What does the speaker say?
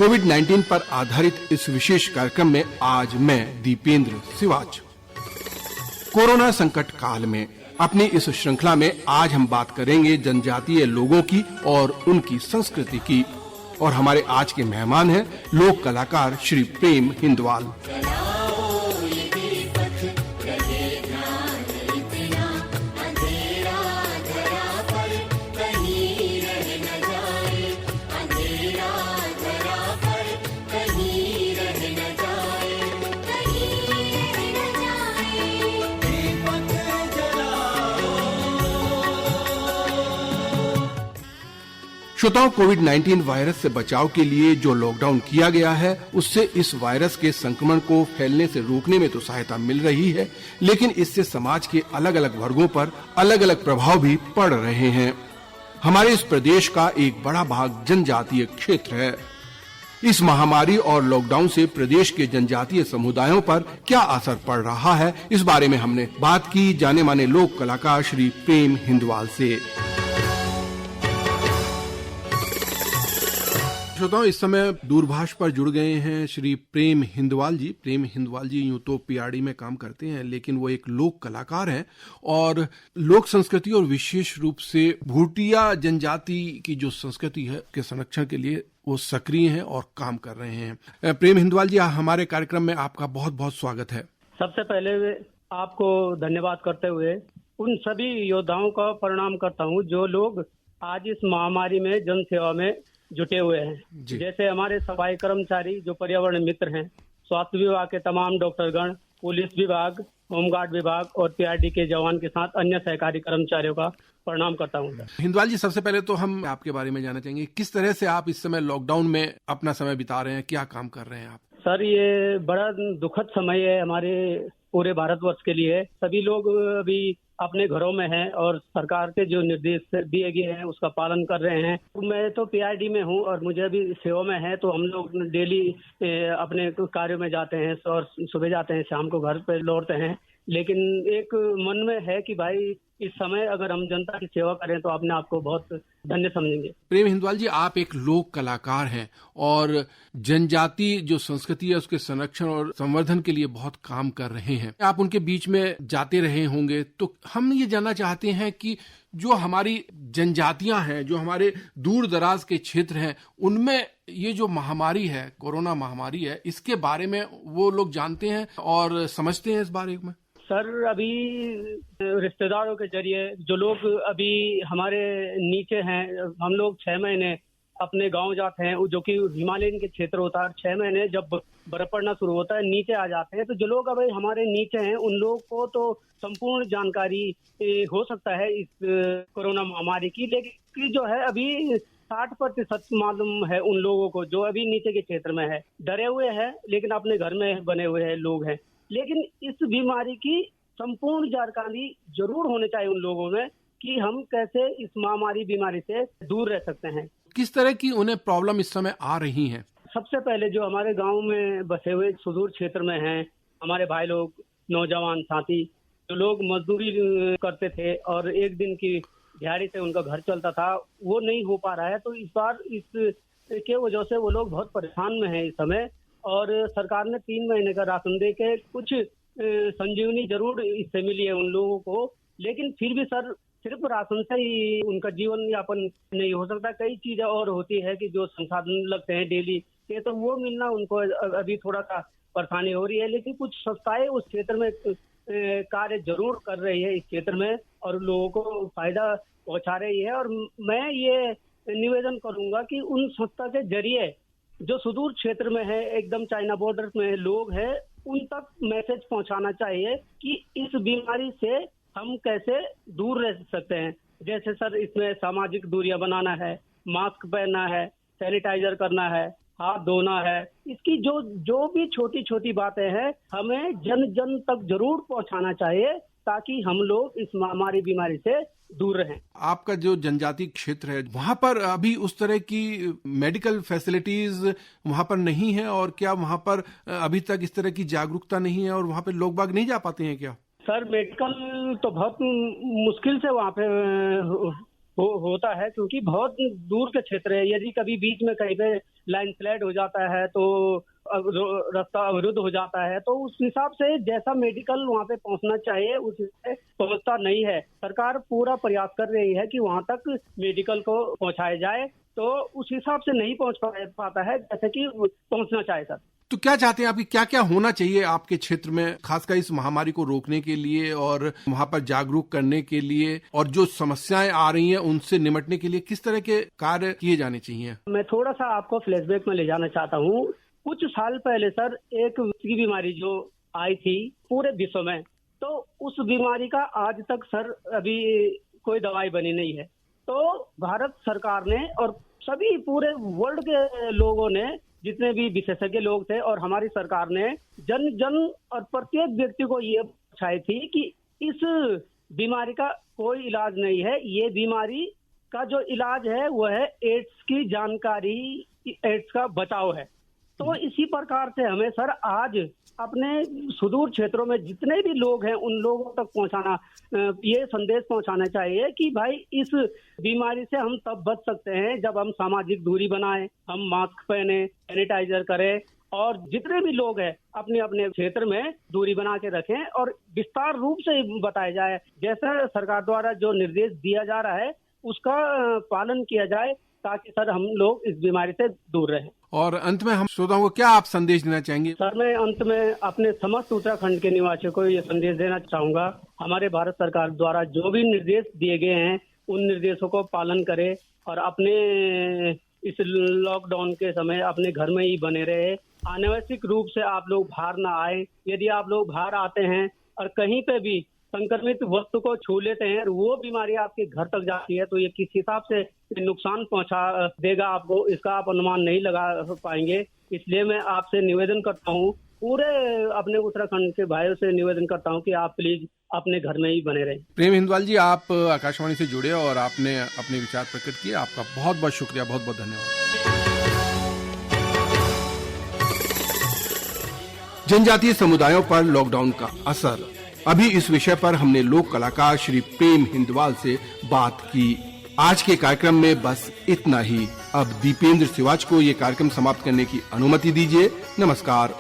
कोविड-19 पर आधारित इस विशेष कार्यक्रम में आज मैं दीपेंद्र सिवाच। कोरोना संकट काल में अपनी इस श्रृंखला में आज हम बात करेंगे जनजातीय लोगों की और उनकी संस्कृति की। और हमारे आज के मेहमान हैं लोक कलाकार श्री प्रेम हिंदवाल। श्रोताओं, कोविड-19 वायरस से बचाव के लिए जो लॉकडाउन किया गया है उससे इस वायरस के संक्रमण को फैलने से रोकने में तो सहायता मिल रही है, लेकिन इससे समाज के अलग अलग वर्गों पर अलग अलग प्रभाव भी पड़ रहे हैं। हमारे इस प्रदेश का एक बड़ा भाग जनजातीय क्षेत्र है। इस महामारी और लॉकडाउन से प्रदेश के जनजातीय समुदायों पर क्या असर पड़ रहा है, इस बारे में हमने बात की जाने माने लोक कलाकार श्री प्रेम हिंदवाल से। श्रोताओं, इस समय दूरभाष पर जुड़ गए हैं श्री प्रेम हिंदवाल जी। प्रेम हिंदवाल जी यूं तो पीआरडी में काम करते हैं, लेकिन वो एक लोक कलाकार हैं और लोक संस्कृति और विशेष रूप से भूटिया जनजाति की जो संस्कृति है के संरक्षण के लिए वो सक्रिय हैं और काम कर रहे हैं। प्रेम हिंदवाल जी, हमारे कार्यक्रम में आपका बहुत बहुत स्वागत है। सबसे पहले आपको धन्यवाद करते हुए उन सभी योद्धाओं का प्रणाम करता हूँ जो लोग आज इस महामारी में जन सेवा में जुटे हुए हैं। जैसे हमारे सफाई कर्मचारी जो पर्यावरण मित्र हैं, स्वास्थ्य विभाग के तमाम डॉक्टरगण, पुलिस विभाग, होमगार्ड विभाग और पीआरडी के जवान के साथ अन्य सहकारी कर्मचारियों का प्रणाम करता हूँ। हिंदवाल जी, सबसे पहले तो हम आपके बारे में जानना चाहेंगे, किस तरह से आप इस समय लॉकडाउन में अपना समय बिता रहे हैं, क्या काम कर रहे हैं आप? सर, ये बड़ा दुखद समय है हमारे पूरे भारतवर्ष के लिए। सभी लोग अभी अपने घरों में हैं और सरकार के जो निर्देश दिए गए हैं उसका पालन कर रहे हैं। मैं तो पीआरडी में हूं और मुझे अभी सेवा में है, तो हम लोग डेली अपने कार्यों में जाते हैं और सुबह जाते हैं, शाम को घर पे लौटते हैं। लेकिन एक मन में है कि भाई इस समय अगर हम जनता की सेवा करें तो अपने आप को बहुत धन्य समझेंगे। प्रेम हिंदवाल जी, आप एक लोक कलाकार हैं और जनजाति जो संस्कृति है उसके संरक्षण और संवर्धन के लिए बहुत काम कर रहे हैं। आप उनके बीच में जाते रहे होंगे, तो हम ये जानना चाहते हैं कि जो हमारी जनजातियां हैं, जो हमारे दूर दराज के क्षेत्र हैं, उनमें ये जो महामारी है, कोरोना महामारी है, इसके बारे में वो लोग जानते हैं और समझते हैं इस बारे में? सर, अभी रिश्तेदारों के जरिए जो लोग अभी हमारे नीचे हैं, हम लोग 6 महीने अपने गांव जाते हैं, जो कि हिमालयन के क्षेत्र होता है। 6 महीने जब बर्फ पड़ना शुरू होता है नीचे आ जाते हैं, तो जो लोग अभी हमारे नीचे हैं उन लोगों को तो संपूर्ण जानकारी हो सकता है इस कोरोना महामारी की, लेकिन जो है अभी 60% मालूम है उन लोगों को जो अभी नीचे के क्षेत्र में है। डरे हुए हैं लेकिन अपने घर में बने हुए हैं लोग हैं। लेकिन इस बीमारी की संपूर्ण जानकारी जरूर होनी चाहिए उन लोगों में कि हम कैसे इस महामारी बीमारी से दूर रह सकते हैं। किस तरह की उन्हें प्रॉब्लम इस समय आ रही है? सबसे पहले जो हमारे गांव में बसे हुए सुदूर क्षेत्र में हैं, हमारे भाई लोग, नौजवान साथी, जो लोग मजदूरी करते थे और एक दिन की दिहाड़ी से उनका घर चलता था, वो नहीं हो पा रहा है। तो इस बार इस के वजह से वो लोग बहुत परेशान में हैं इस समय। और सरकार ने 3 महीने का राशन दे के कुछ संजीवनी जरूर इससे मिली है उन लोगों को, लेकिन फिर भी सर सिर्फ राशन से ही उनका जीवन यापन नहीं हो सकता। कई चीजें और होती है कि जो संसाधन लगते हैं डेली के, तो वो मिलना उनको अभी थोड़ा सा परेशानी हो रही है। लेकिन कुछ संस्थाएं उस क्षेत्र में कार्य जरूर कर रही है इस क्षेत्र में और लोगों को फायदा पहुंचा रही है। और मैं ये निवेदन करूंगा कि उन संस्था के जरिए जो सुदूर क्षेत्र में है, एकदम चाइना बॉर्डर में लोग हैं, उन तक मैसेज पहुंचाना चाहिए कि इस बीमारी से हम कैसे दूर रह सकते हैं। जैसे सर, इसमें सामाजिक दूरियां बनाना है, मास्क पहनना है, सैनिटाइजर करना है, हाथ धोना है। इसकी जो भी छोटी छोटी बातें हैं हमें जन जन तक जरूर पहुंचाना चाहिए ताकि हम लोग इस महामारी बीमारी से दूर रहें। आपका जो जनजाति क्षेत्र है वहाँ पर अभी उस तरह की मेडिकल फैसिलिटीज वहाँ पर नहीं है, और क्या वहाँ पर अभी तक इस तरह की जागरूकता नहीं है और वहाँ पे लोग बाग नहीं जा पाते हैं क्या? सर, मेडिकल तो बहुत मुश्किल से वहाँ पे होता है क्योंकि बहुत दूर के क्षेत्र है। यदि कभी बीच में कहीं पे लैंडस्लाइड हो जाता है तो रास्ता अवरुद्ध हो जाता है, तो उस हिसाब से जैसा मेडिकल वहाँ पे पहुँचना चाहिए उस से पहुँचता नहीं है। सरकार पूरा प्रयास कर रही है कि वहाँ तक मेडिकल को पहुँचाया जाए, तो उस हिसाब से नहीं पहुँच पाता है जैसे कि पहुँचना चाहे सर। तो क्या चाहते हैं आप, क्या क्या होना चाहिए आपके क्षेत्र में, खासकर इस महामारी को रोकने के लिए और वहां पर जागरूक करने के लिए, और जो समस्याएं आ रही हैं उनसे निपटने के लिए किस तरह के कार्य किए जाने चाहिए? मैं थोड़ा सा आपको फ्लैशबैक में ले जाना चाहता हूँ। कुछ साल पहले सर एक की बीमारी जो आई थी पूरे विश्व में, तो उस बीमारी का आज तक सर अभी कोई दवाई बनी नहीं है। तो भारत सरकार ने और सभी पूरे वर्ल्ड के लोगों ने, जितने भी विशेषज्ञ लोग थे और हमारी सरकार ने जन जन और प्रत्येक व्यक्ति को ये बताई थी कि इस बीमारी का कोई इलाज नहीं है। ये बीमारी का जो इलाज है वो है एड्स की जानकारी, एड्स का बचाव है। तो इसी प्रकार से हमें सर आज अपने सुदूर क्षेत्रों में जितने भी लोग हैं उन लोगों तक पहुंचाना, ये संदेश पहुंचाना चाहिए कि भाई इस बीमारी से हम तब बच सकते हैं जब हम सामाजिक दूरी बनाएं, हम मास्क पहने, सैनिटाइजर करें, और जितने भी लोग हैं अपने अपने क्षेत्र में दूरी बना के रखें और विस्तार रूप से बताया जाए। जैसा सरकार द्वारा जो निर्देश दिया जा रहा है उसका पालन किया जाए ताकि सर हम लोग इस बीमारी से दूर रहें। और अंत में हम श्रोताओं को क्या आप संदेश देना चाहेंगे? सर मैं अंत में अपने समस्त उत्तराखंड के निवासियों को ये संदेश देना चाहूंगा, हमारे भारत सरकार द्वारा जो भी निर्देश दिए गए हैं उन निर्देशों को पालन करें और अपने इस लॉकडाउन के समय अपने घर में ही बने रहे। अनावश्यक रूप से आप लोग बाहर ना आए। यदि आप लोग बाहर आते हैं और कहीं पे भी संक्रमित वस्तु को छू लेते हैं और वो बीमारी आपके घर तक जाती है तो ये किस हिसाब से नुकसान पहुंचा देगा आपको, इसका आप अनुमान नहीं लगा पाएंगे। इसलिए मैं आपसे निवेदन करता हूँ, पूरे अपने उत्तराखंड के भाइयों से निवेदन करता हूँ कि आप प्लीज अपने घर में ही बने रहें। प्रेम हिंदवाल जी, आप आकाशवाणी से जुड़े और आपने अपने विचार प्रकट किए, आपका बहुत बहुत शुक्रिया, बहुत बहुत धन्यवाद। जनजातीय समुदायों पर लॉकडाउन का असर, अभी इस विषय पर हमने लोक कलाकार श्री प्रेम हिंदवाल से बात की। आज के कार्यक्रम में बस इतना ही। अब दीपेंद्र सिवाच को ये कार्यक्रम समाप्त करने की अनुमति दीजिए। नमस्कार।